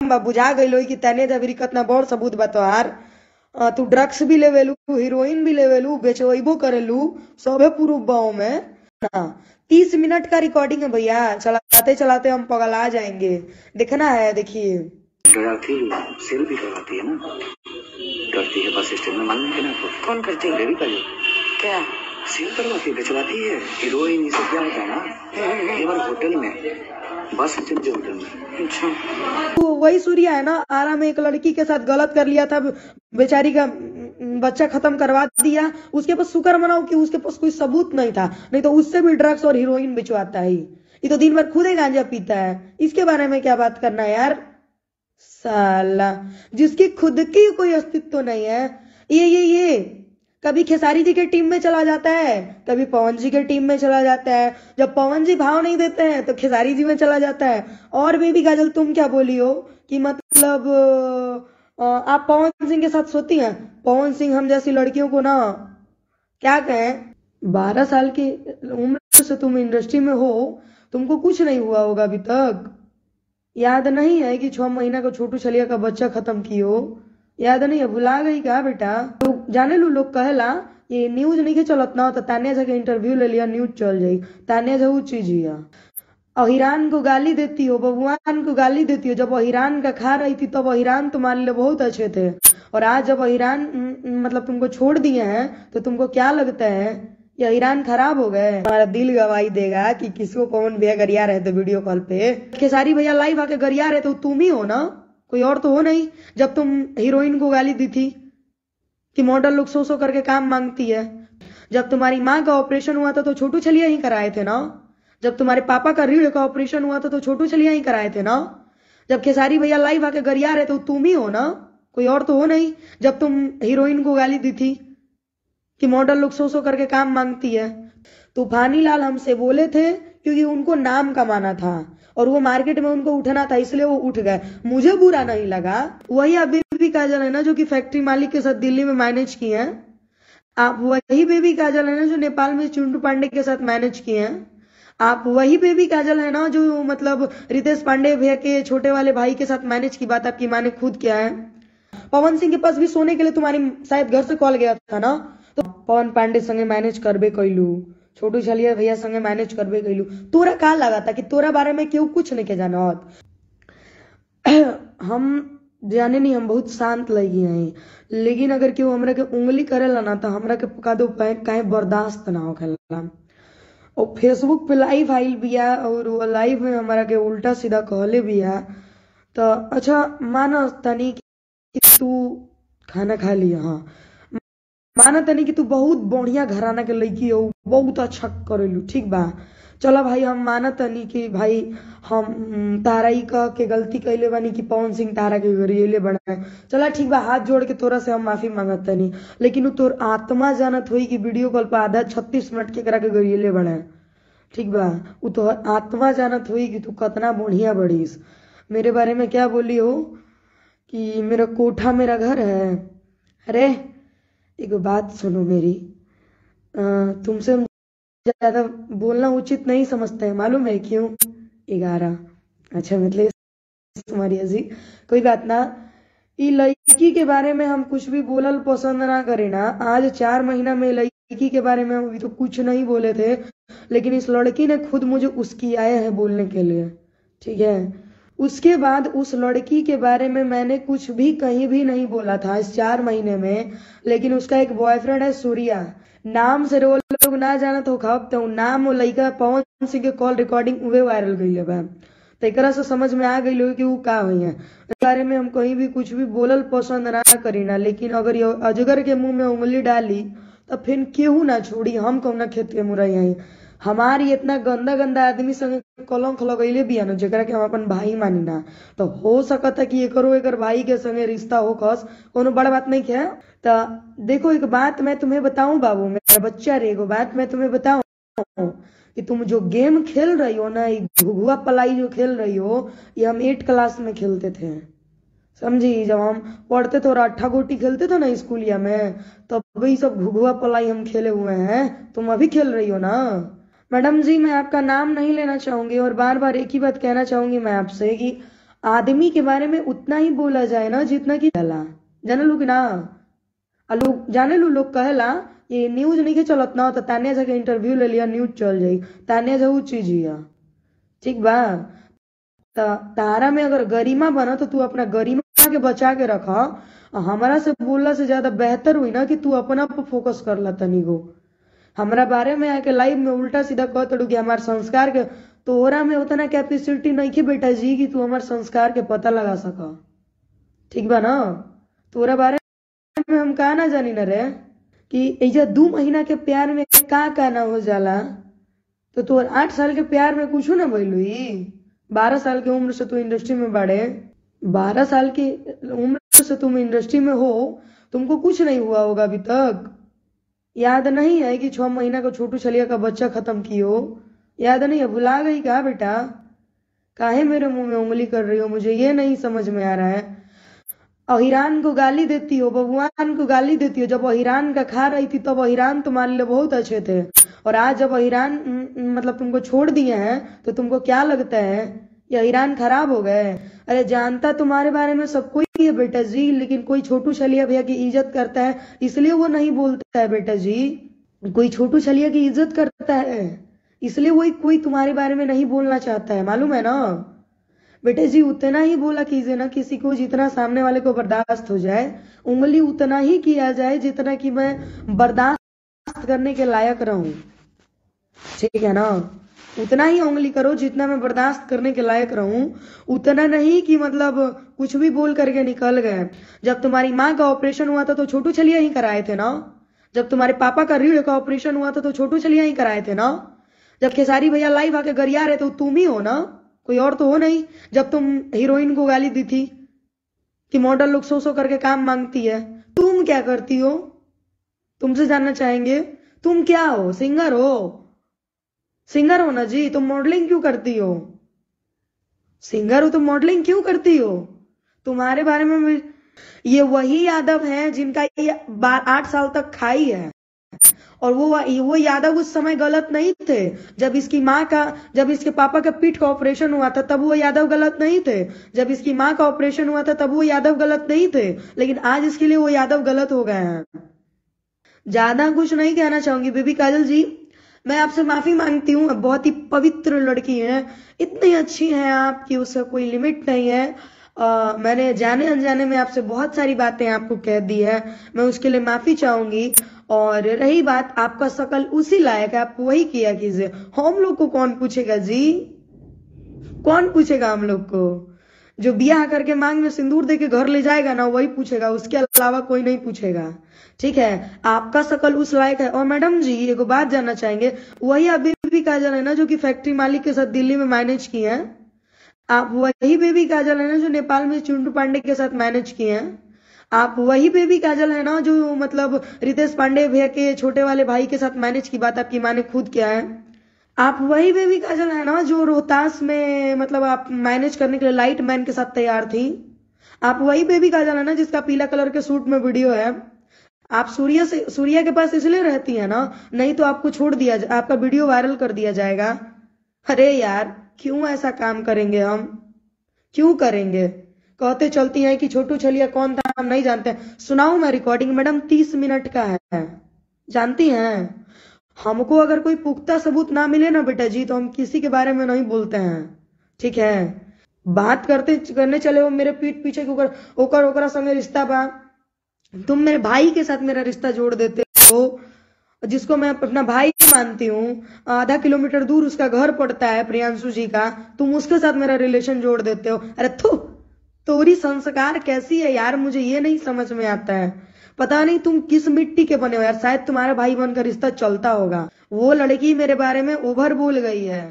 बुझा गई कि तने जबरी कतना बड़ सबूत बतवार। तू ड्रग्स भी लेवेलू, हीरोइन भी लेवेलू, बेचवेबो करेलू, सबे प्रूफ बाओ में ना। 30 मिनट का रिकॉर्डिंग है भैया, चलाते चलाते हम पगला जाएंगे। देखना है, देखिए। डराती सेल भी करवाती है ना, करती है बस स्टैंड में, मालूम है ना आपको? कौन करती है? देविका जी। क्या सेल करवाती है, बेचवाती है, हीरोइन ये सब क्या होता है ना, ये बार होटल में, बस स्टैंड के होटल में। अच्छा, तो वही सूर्या है ना, आरा में एक लड़की के साथ गलत कर लिया था, बेचारी का बच्चा खत्म करवा दिया। उसके पास शुक्र मनाओ कि उसके पास कोई सबूत नहीं था, नहीं तो उससे भी ड्रग्स और हीरोइन बिचवाता ही। ये तो दिन भर खुद ही गांजा पीता है, इसके बारे में क्या बात करना है यार। साला, जिसकी खुद की कोई अस्तित्व नहीं है। ये कभी खेसारी जी के टीम में चला जाता है, कभी पवन जी के टीम में चला जाता है। जब पवन जी भाव नहीं देते हैं तो खेसारी जी में चला जाता है। और बेबी काजल, तुम क्या बोली हो कि मतलब आप पवन सिंह के साथ सोती हैं? पवन सिंह हम जैसी लड़कियों को ना, क्या कहें, 12 साल की उम्र से तुम इंडस्ट्री में हो, तुमको कुछ नहीं हुआ होगा अभी तक। याद नहीं है कि 6 महीना का छोटू छलिया का बच्चा खत्म की हो? याद नहीं है? भुला गई क्या बेटा? लोग जाने लो, लोग कहेला ये न्यूज नहीं के चलत ना, तो तान्या झा के इंटरव्यू ले लिया, न्यूज चल जाई। तान्या झा वो चीज है। अहिरान को गाली देती हो, बबुआन को गाली देती हो। जब अहिरान का खा रही थी तब अहिरान तुम्हारे लिए बहुत अच्छे थे, और आज जब अहिरान मतलब तुमको छोड़ दिए हैं तो तुमको क्या लगता है ये अहिरान खराब हो गए? हमारा दिल गवाही देगा कि किसको कौन भैया गरिया रहे थे वीडियो कॉल पे। खेसारी भैया लाइव आके गरिया रहे तो तुम ही हो ना, कोई और तो हो नहीं। जब तुम हीरोइन को गाली दी थी कि मॉडल लोग सो सो करके काम मांगती है। जब तुम्हारी माँ का ऑपरेशन हुआ था तो छोटू छलिया ही कराए थे ना। जब तुम्हारे पापा का रीढ़ का ऑपरेशन हुआ था तो छोटू छलिया ही कराए थे ना। जब खेसारी भैया लाइव आके गरिया रहे तो तुम ही हो ना, कोई और तो हो नहीं। जब तुम हीरोइन को गाली दी थी कि मॉडल लोग सो सो करके काम मांगती है। तूफानी लाल हमसे बोले थे क्योंकि उनको नाम कमाना था और वो मार्केट में उनको उठना था, इसलिए वो उठ गए। मुझे बुरा नहीं लगा। वही आप बेबी काजल है ना जो कि फैक्ट्री मालिक के साथ दिल्ली में मैनेज किए हैं। आप वही बेबी काजल है ना जो नेपाल में चिंटू पांडे के साथ मैनेज किए हैं। आप वही बेबी काजल है ना जो मतलब रितेश पांडे भैया के छोटे वाले भाई के साथ मैनेज की बात आपकी माँ ने खुद किया है। पवन सिंह के पास भी सोने के लिए तुम्हारी शायद घर से कॉल गया था ना, तो पवन पांडे संगे मैनेज करबे कैलू, छोटू छलिया भैया संगे मैनेज करबे कैलू। तोरा का लगा था कि तोरा बारे में क्यों कुछ नहीं के जानत? हम जाने नहीं, हम बहुत शांत लगी हैं, लेकिन अगर क्यों हमरा के उंगली करेला ना तो हमरा के पका दो कहीं बर्दाश्त ना होखेला। और फेसबुक पे लाइव आइल बिया और वो लाइव में हमारा के उल्टा सीधा कहले बिया। तो अच्छा माना तनी कि तू खाना खा लिया, हाँ माना तनी कि तू बहुत बढ़िया घराना के लड़की हो, बहुत अच्छा करेलू, ठीक बा। चलो भाई हम माना तनी कि भाई हम तारा ही कह के गलती कैले बानी कि पवन सिंह तारा के गरियले बनाए। चला ठीक बा, हाथ जोड़ के तोरा से हम माफी मांगत तनी, लेकिन तोर आत्मा जानत हुई कि वीडियो कॉल पर आधा 36 मिनट के करा के गरियले बनाए, ठीक बा। वो तो आत्मा जानत हुई कि तू कितना बढ़िया बढ़ीस। मेरे बारे में क्या बोली हो कि मेरा कोठा मेरा घर है? अरे एक बात सुनो मेरी, तुमसे हम ज्यादा बोलना उचित नहीं समझते हैं, मालूम है क्यों? 11 अच्छा मतलब तुम्हारी हंसी, कोई बात ना। ये लड़की के बारे में हम कुछ भी बोलल पसंद ना करें ना। आज 4 महीना में लड़की के बारे में हम अभी तो कुछ नहीं बोले थे, लेकिन इस लड़की ने खुद मुझे उसकी आए हैं बोलने के लिए, ठीक है। उसके बाद उस लड़की के बारे में मैंने कुछ भी कहीं भी नहीं बोला था इस 4 महीने में, लेकिन उसका एक बॉयफ्रेंड है सूर्या, नाम से वो लोग ना जानत हो खब तो नाम वो लड़का पवन सिंह के कॉल रिकॉर्डिंग उहे वायरल गई बा। तो एक से समझ में आ गई कि वो का हुई है। इस बारे में हम कहीं भी कुछ भी बोलल पसंद ना करी ना, लेकिन अगर ये अजगर के मुंह में उंगली डाली तो फिर केहू ना छोड़ी, हम कौन खेत के मुरई आई। हमारी इतना गंदा गंदा आदमी संग कलंक लगैले बिया ना जेकरा के हम अपन भाई मानी ना, तो हो सकता कि एकरो एकर भाई के संगे रिश्ता हो खस, कोनो बड़ा बात नहीं है। तो देखो एक बात मैं तुम्हें बताऊं बाबू, मेरा बच्चा रे, एगो बात मैं तुम्हें बताऊं कि तुम जो गेम खेल रही हो ना, घुघुआ पलाई जो खेल रही हो, ये हम 8 क्लास में खेलते थे, समझी। जब हम पढ़ते थे और अट्ठा गोटी खेलते थे ना स्कूलिया में, तब वही सब घुघुआ पलाई हम खेले हुए हैं। तुम अभी खेल रही हो ना। मैडम जी मैं आपका नाम नहीं लेना चाहूंगी और बार बार एक ही बात कहना चाहूंगी मैं आपसे कि आदमी के बारे में उतना ही बोला जाए ना जितना कि चला जाने लोग ना। लोग जाने लोग कहेला ये न्यूज नहीं के चलत ना तो तानिया जाके इंटरव्यू ले लिया न्यूज चल जाई। तानिया जा चीज हिया ठीक बा। तारा में अगर गरिमा बना तो तू अपना गरिमा के बचा के रखा। हमारा से बोलना से ज्यादा बेहतर हुई ना कि तू अपना पर फोकस कर ला तनी गो। हमारा बारे में आके लाइव में उल्टा सीधा कह तड़ू कि हमारे संस्कार के तोहरा में उतना कैपेसिटी नहीं कि बेटा जी कि तू हमारे संस्कार के पता लगा सका। ठीक बा ना। तोरा बारे में हम का ना जानी न रे कि ऐजा 2 महीना के प्यार में का ना हो जाला। तो तोर 8 साल के प्यार में कुछ ना भइलुई। 12 साल की उम्र से तू इंडस्ट्री में बढ़े। 12 साल की उम्र से तुम इंडस्ट्री में हो। तुमको कुछ नहीं हुआ होगा अभी तक। याद नहीं है कि 6 महीना का छोटू छलिया का बच्चा खत्म की हो। याद नहीं है। भुला गई क्या बेटा। काहे मेरे मुंह में उंगली कर रही हो मुझे ये नहीं समझ में आ रहा है। अहिरान को गाली देती हो भगवान को गाली देती हो। जब अहिरान का खा रही थी तब अहिरान तुम्हारे लिए बहुत अच्छे थे और आज जब अहिरान मतलब तुमको छोड़ दिए हैं तो तुमको क्या लगता है ये अहिरान खराब हो गए। अरे जानता तुम्हारे बारे में सब कोई है बेटा जी लेकिन कोई छोटू छलिया भैया की इज्जत करता है इसलिए वो नहीं बोलता है बेटा जी। कोई छोटू छलिया की इज्जत करता है इसलिए वही कोई तुम्हारे बारे में नहीं बोलना चाहता है मालूम है ना। बेटे जी उतना ही बोला कीजिए ना किसी को जितना सामने वाले को बर्दाश्त हो जाए। उंगली उतना ही किया जाए जितना कि मैं बर्दाश्त करने के लायक रहूं। ठीक है ना। उतना ही उंगली करो जितना मैं बर्दाश्त करने के लायक रहूं। उतना नहीं कि मतलब कुछ भी बोल करके निकल गए। जब तुम्हारी माँ का ऑपरेशन हुआ था तो छोटू छलिया ही कराए थे ना। जब तुम्हारे पापा का रीढ़ का ऑपरेशन हुआ था तो छोटू छलिया ही कराए थे ना। जब खेसारी भैया लाइव आके गरिया रहे तो तुम ही हो ना कोई और तो हो नहीं। जब तुम हीरोइन को गाली दी थी कि मॉडल लोग सो करके काम मांगती है तुम क्या करती हो। तुमसे जानना चाहेंगे तुम क्या हो। सिंगर हो। सिंगर हो ना जी। तुम मॉडलिंग क्यों करती हो। सिंगर हो तो मॉडलिंग क्यों करती हो। तुम्हारे बारे में ये वही यादव है जिनका ये 8 साल तक खाई है और वो यादव उस समय गलत नहीं थे। जब इसके पापा का पीठ का ऑपरेशन हुआ था तब वो यादव गलत नहीं थे। जब इसकी माँ का ऑपरेशन हुआ था तब वो यादव गलत नहीं थे। लेकिन आज इसके लिए वो यादव गलत हो गए हैं। ज्यादा कुछ नहीं कहना चाहूंगी बेबी काजल जी। मैं आपसे माफी मांगती हूँ। बहुत ही पवित्र लड़की है इतनी अच्छी है आप कि उसका कोई लिमिट नहीं है। मैंने जाने अनजाने में आपसे बहुत सारी बातें आपको कह दी है। मैं उसके लिए माफी चाहूंगी। और रही बात आपका शकल उसी लायक है आप वही किया कीजिए। हम लोग को कौन पूछेगा जी। कौन पूछेगा हम लोग को। जो ब्याह करके मांग में सिंदूर दे के घर ले जाएगा ना वही पूछेगा उसके अलावा कोई नहीं पूछेगा। ठीक है। आपका शकल उस लायक है। और मैडम जी एक बात जानना चाहेंगे वही आप बेबी काजल है ना जो कि फैक्ट्री मालिक के साथ दिल्ली में मैनेज किए हैं। आप वही बेबी काजल है ना जो नेपाल में चिंटू पांडे के साथ मैनेज किए हैं। आप वही बेबी काजल है ना जो मतलब रितेश पांडे भैया के छोटे वाले भाई के साथ मैनेज की बात आपकी माँ ने खुद किया है। आप वही बेबी काजल है ना जो रोहतास में मतलब आप मैनेज करने के लिए लाइट मैन के साथ तैयार थी। आप वही बेबी काजल है ना जिसका पीला कलर के सूट में वीडियो है। आप सूर्या के पास इसलिए रहती है ना नहीं तो आपको छोड़ दिया आपका वीडियो वायरल कर दिया जाएगा। अरे यार क्यों ऐसा काम करेंगे हम क्यों करेंगे। कहते चलती हैं कि छोटू छलिया कौन था हम नहीं जानते। सुनाऊं मैं रिकॉर्डिंग मैडम 30 मिनट का है। जानती हैं हमको अगर कोई पुख्ता सबूत ना मिले ना बेटा जी तो हम किसी के बारे में नहीं बोलते हैं। ठीक है। बात करने चले हो मेरे पीठ पीछे ओकरा संगे रिश्ता बा। तुम मेरे भाई के साथ मेरा रिश्ता जोड़ देते हो जिसको मैं अपना भाई मानती हूँ। आधा किलोमीटर दूर उसका घर पड़ता है प्रियांशु जी का। तुम उसके साथ मेरा रिलेशन जोड़ देते हो। अरे तोरी संस्कार कैसी है यार मुझे ये नहीं समझ में आता है। पता नहीं तुम किस मिट्टी के बने हो यार। शायद तुम्हारा भाई बनकर रिश्ता चलता होगा। वो लड़की मेरे बारे में ओवर बोल गई है।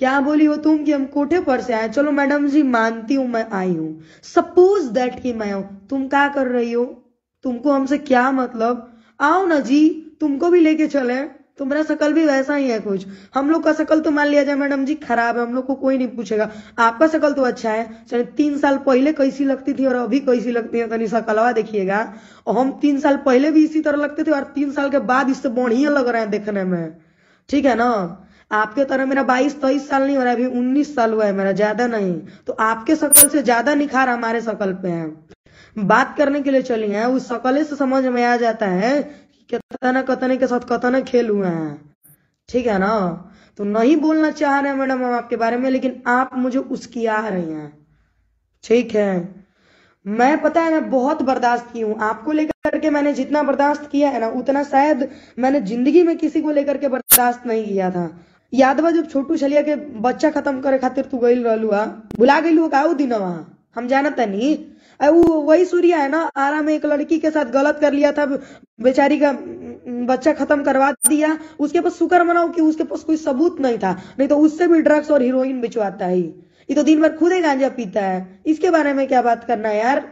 क्या बोली हो तुम कि हम कोठे पर से आए। चलो मैडम जी मानती हूं मैं आई हूं। सपोज दैट कि मैं हूं। तुम क्या कर रही हो। तुमको हमसे क्या मतलब। आओ ना जी तुमको भी लेके चले। तुम्हारा शकल भी वैसा ही है कुछ। हम लोग का शकल तो मान लिया जाए मैडम जी खराब है हम लोग को कोई नहीं पूछेगा। आपका शकल तो अच्छा है। चलो 3 साल पहले कैसी लगती थी और अभी कैसी लगती है तो शकलवा देखिएगा। और हम 3 साल पहले भी इसी तरह लगते थे और 3 साल के बाद इससे बढ़िया लग रहे हैं देखने में। ठीक है ना। आपके तरह मेरा 22-23 साल नहीं हो रहा है, अभी 19 साल हुआ है मेरा, ज्यादा नहीं। तो आपके शकल से ज्यादा निखार हमारे शकल पे है। बात करने के लिए चली हैं, उस शकल से समझ में आ जाता है कि कतने कतने के साथ कतने खेल हुए हैं। ठीक है ना? तो नहीं बोलना चाह रहे हैं मैडम हम आपके बारे में, लेकिन आप मुझे उस्किया रही हैं। ठीक है, मैं पता है मैं बहुत बर्दाश्त की हूँ आपको लेकर के। मैंने जितना बर्दाश्त किया है ना, उतना शायद मैंने जिंदगी में किसी को लेकर के बर्दाश्त नहीं किया था। याद बा जब छोटू छलिया के बच्चा खत्म करे खातिर तू गई रहलू हा, भुला गई का उ दिन हम जानता नहीं। वो वही सूर्या है ना, आरा में एक लड़की के साथ गलत कर लिया था, बेचारी का बच्चा खत्म करवा दिया। उसके पास शुक्र मनाओ कि उसके पास कोई सबूत नहीं था, नहीं तो उससे भी ड्रग्स और हीरोइन बिचवाता ही। ये तो दिन भर खुद ही गांजा पीता है, इसके बारे में क्या बात करना है यार।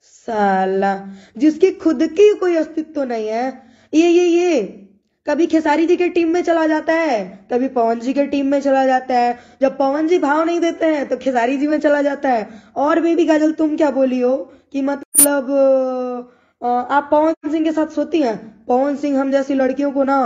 साला जिसकी खुद की कोई अस्तित्व नहीं है, ये कभी खेसारी जी के टीम में चला जाता है, कभी पवन जी के टीम में चला जाता है। जब पवन जी भाव नहीं देते हैं तो खेसारी जी में चला जाता है। और बेबी काजल तुम क्या बोली हो कि मतलब आप पवन सिंह के साथ सोती हैं? पवन सिंह हम जैसी लड़कियों को ना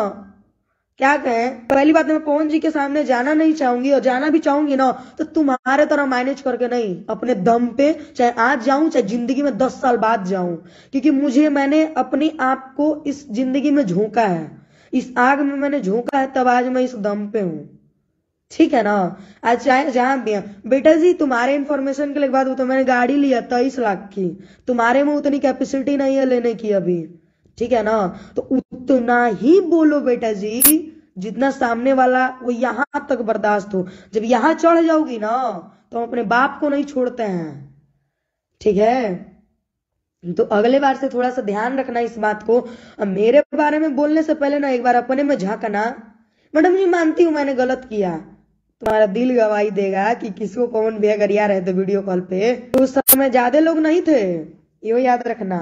क्या कहें। पहली बात मैं पवन जी के सामने जाना नहीं चाहूंगी, और जाना भी चाहूंगी ना तो तुम्हारे तरह मैनेज करके नहीं, अपने दम पे, चाहे आज जाऊं चाहे जिंदगी में 10 साल बाद जाऊं। क्योंकि मैंने अपने आप को इस जिंदगी में झोंका है, इस आग में मैंने झोंका है, तब आज मैं इस दम पे हूं। ठीक है ना? आज चाहे जहां भी है। बेटा जी तुम्हारे इंफॉर्मेशन के लिए बात, तो मैंने गाड़ी लिया 23 लाख की, तुम्हारे में उतनी कैपेसिटी नहीं है लेने की अभी। ठीक है ना? तो उतना ही बोलो बेटा जी जितना सामने वाला वो यहां तक बर्दाश्त हो। जब यहां चढ़ जाओगी ना तो हम अपने बाप को नहीं छोड़ते हैं। ठीक है? तो अगले बार से थोड़ा सा ध्यान रखना इस बात को। अब मेरे बारे में बोलने से पहले ना एक बार अपने में झांकना। मैडम जी मानती हूं मैंने गलत किया, तुम्हारा दिल गवाही देगा कि किसको कौन बेगरिया रहे थे वीडियो कॉल पे। तो उस समय ज्यादा लोग नहीं थे, यो याद रखना,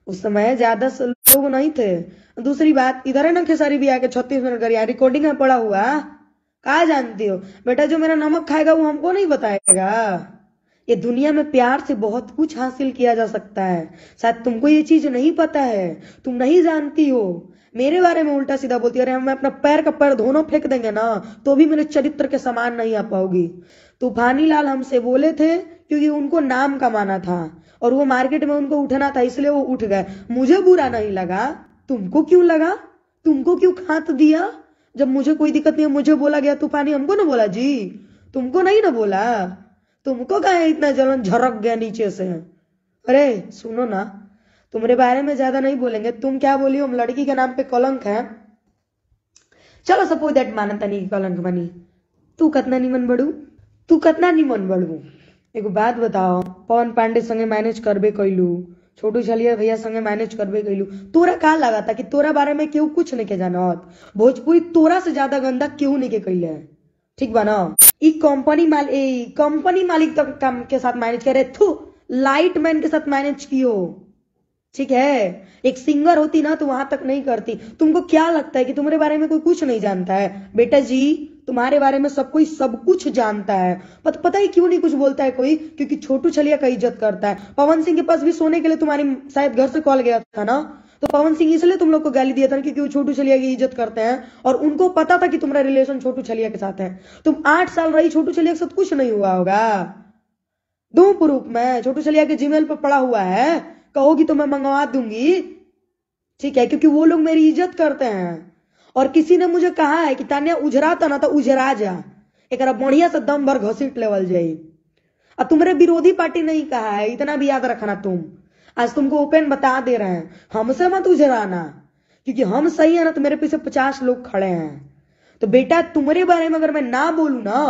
उस समय ज्यादा लोग नहीं थे। दूसरी बात, इधर है ना खेसारी भी आके 36 मिनट कर रिकॉर्डिंग में पड़ा हुआ, कहा जानती हो बेटा, जो मेरा नमक खाएगा वो हमको नहीं बताएगा। ये दुनिया में प्यार से बहुत कुछ हासिल किया जा सकता है, शायद तुमको ये चीज नहीं पता है, तुम नहीं जानती हो। मेरे बारे में उल्टा सीधा बोलती है, अरे मैं अपना पैर का पैर दोनों फेंक देंगे ना तो भी मेरे चरित्र के समान नहीं आ पाओगी। तूफानी लाल हमसे बोले थे क्योंकि उनको नाम कमाना था और वो मार्केट में उनको उठना था, इसलिए वो उठ गए। मुझे बुरा नहीं लगा, तुमको क्यों लगा? तुमको क्यों खात दिया? जब मुझे कोई दिक्कत नहीं है, मुझे बोला गया तूफानी, हमको ना बोला जी, तुमको नहीं ना बोला। तुमको कहा इतना जलन झरक गया नीचे से। अरे सुनो ना, तुम्हारे बारे में ज्यादा नहीं बोलेंगे। तुम क्या बोली, हम लड़की के नाम पे कलंक है। चलो सपोज दैट मानता नहीं कलंक बनी, तू कतना निमन बड़ू, तू कतना निमन बड़ू। एक बात बताओ, पवन पांडे संगे मैनेज करबे कैलू, छोटू छलिया भैया संगे मैनेज करबे कैलू, तोरा का लगा था कि तोरा बारे में क्यों कुछ नहीं के जानत? भोजपुरी तोरा से ज्यादा गंदा क्यों नहीं के कैले? ठीक बा ना? कंपनी मालिक तक काम के साथ मैनेज करे, थू लाइट मैन के साथ मैनेज कियो। ठीक है? एक सिंगर होती ना तो वहां तक नहीं करती। तुमको क्या लगता है कि तुम्हारे बारे में कोई कुछ नहीं जानता है? बेटा जी तुम्हारे बारे में सब कोई सब कुछ जानता है। पता ही क्यों नहीं कुछ बोलता है कोई? क्योंकि छोटू छलिया का इज्जत करता है। पवन सिंह के पास भी सोने के लिए तुम्हारी शायद घर से कॉल गया था ना, तो पवन सिंह इसलिए तुम लोग को गाली दिया था क्योंकि वो छोटू छलिया की इज्जत करते हैं और उनको पता था कि तुम्हारा रिलेशन छोटू छलिया के साथ है। तुम 8 साल रही, छोटू छलिया के साथ कुछ नहीं हुआ होगा। दो प्रूफ में छोटू छलिया के जीमेल पर पड़ा हुआ है, कहोगी तो मैं मंगवा दूंगी। ठीक है? क्योंकि वो लोग मेरी इज्जत करते हैं। और किसी ने मुझे कहा है कि तानिया उजराता ना तो उजरा जा, एक बढ़िया से दम भर घसीट लेवल जाई। और तुम्हारे विरोधी पार्टी नहीं कहा है, इतना भी याद रखना। तुम आज तुमको ओपन बता दे रहे हैं, हमसे मत उजराना, क्योंकि हम सही है ना तो मेरे पीछे 50 लोग खड़े हैं। तो बेटा तुम्हारे बारे में अगर मैं ना बोलू ना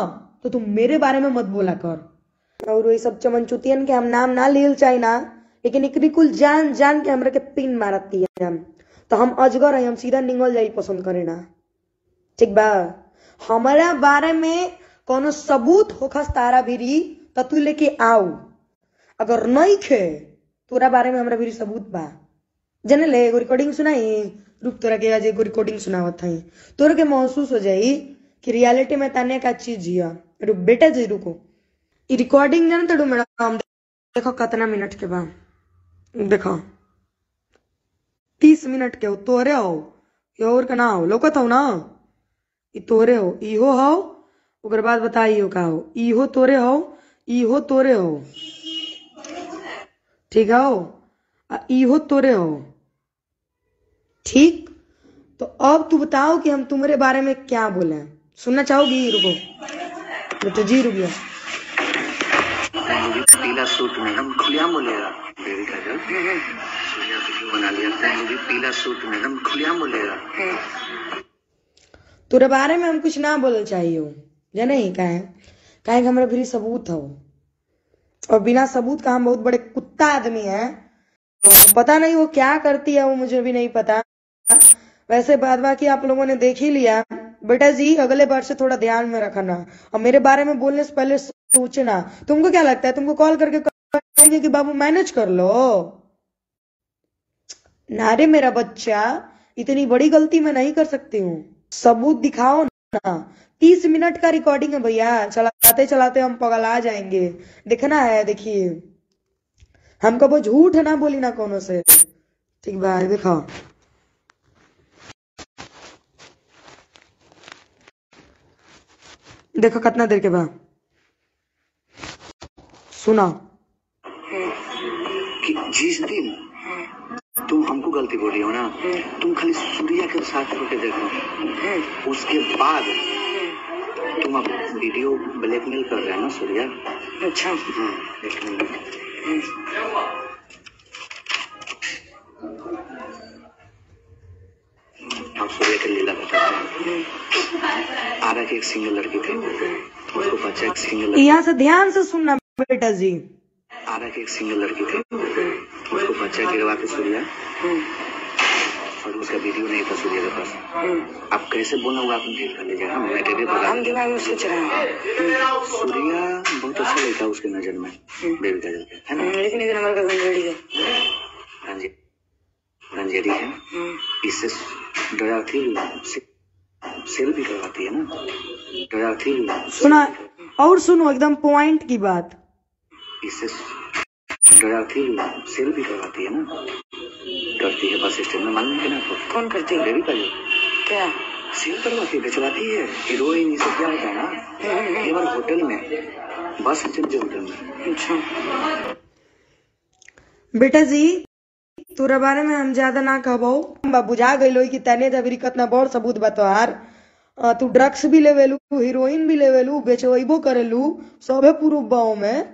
तो तुम मेरे बारे में मत बोला कर। और वही सब चमन चुतियन के हम नाम ना लेल चाहे ना, लेकिन एक कुल जान जान के हमरा के पिन मारती है हम, तो हम अजगर है, हम सीधा निगल जाई पसंद करे ना। ठीक बा? हमारा बारे में कोनो सबूत होखस तारा भीरी तो तू लेके आओ, अगर नहीं खे तोरा बारे में हमरा भीरी सबूत बा। जने ले एगो रिकॉर्डिंग सुनाई, रुक तोरा के आज एगो रिकॉर्डिंग सुनावत हई, तोरा के महसूस हो जाई कि रियलिटी में ताने का चीज हिया। रुक बेटा जी रुको, ई रिकॉर्डिंग जान तड़ू मैडम, देखो कितना मिनट के बा, देखो 30 मिनट के हो तोरे हो, और का ना हो लोकत हो ना, ई तोरे हो, इहो हो, ओकर बाद बता इहो का हो। इहो तोरे हो, इहो तोरे हो, ठीक है हो, इहो तोरे हो, ठीक। तो अब तू बताओ कि हम तुम्हारे बारे में क्या बोले। सुनना चाहोगी? रुको बेटा जी, रुक गया। पीला सूट में हम खुलेआम बोलेगा, बेबी का जो सूर्या वीडियो बना लिया था, मुझे पीला सूट में हम खुलेआम बोलेगा। तोरे बारे में हम कुछ ना बोलना चाहिए हो, जाने ही काहे काहे कि हमारे भी सबूत हो, और बिना सबूत का हम बहुत बड़े कुत्ता आदमी है। पता नहीं वो क्या करती है, वो मुझे भी नहीं पता। वैसे बाद बाकी आप लोगों ने देख ही लिया। बेटा जी अगले बार से थोड़ा ध्यान में रखना, और मेरे बारे में बोलने से पहले सोचना। तुमको क्या लगता है तुमको कॉल करके कहेंगे कि बाबू मैनेज कर लो? नारे मेरा बच्चा, इतनी बड़ी गलती मैं नहीं कर सकती हूँ। सबूत दिखाओ ना। 30 मिनट का रिकॉर्डिंग है भैया, चलाते चलाते हम पगला जाएंगे। देखना है, देखिए हम कबो झूठ ना बोली ना कोनो से, ठीक बा? देखो देखो कितना देर के बाद सुना। जिस दिन तुम हमको गलती बोली हो ना, तुम खाली सूर्या के साथ होके देखो, उसके बाद तुम अब वीडियो ब्लैकमेल कर रहे हैं ना सूर्या। अच्छा आप सूर्या के लीला बताते हैं। आरा की एक सिंगल लड़की थी, उसको बच्चा एक सिंगल, यहाँ से ध्यान से सुनना बेटा जी। आरा की एक सिंगल लड़की थी, उसको बच्चा गिरवा के सूर्या, और उसका वीडियो नहीं था सूर्या के पास। आप कैसे बोलना हुआ आपने भेज कर लीजिए, हम दिमाग में सोच रहे हैं। सूर्या बहुत अच्छा लगता है उसके नजर में, बेबी का है ना, लेकिन हमारे रंजेरी है, इससे डराती सेल भी करवाती है ना, डराती। सुना और सुनो एकदम पॉइंट की बात। इससे डराती सेल भी करवाती है ना, करती है बस स्टैंड में, मालूम है ना आपको? कौन करती है? बेबी का जो क्या सेल करवाती है, बेचवाती है, हीरोइन, ये सब क्या होता है ना, केवल होटल में, बस स्टैंड के होटल में। अच्छा बेटा जी तोरा बारे में हम ज्यादा ना कहबो, बुझा गइलो कि तने जबरी कितना बड़ सबूत बतवार। तू ड्रग्स भी लेवेलू, हीरोइन भी लेवेलू, बेचवेबो करेलू, सबे प्रूफ बाओ में।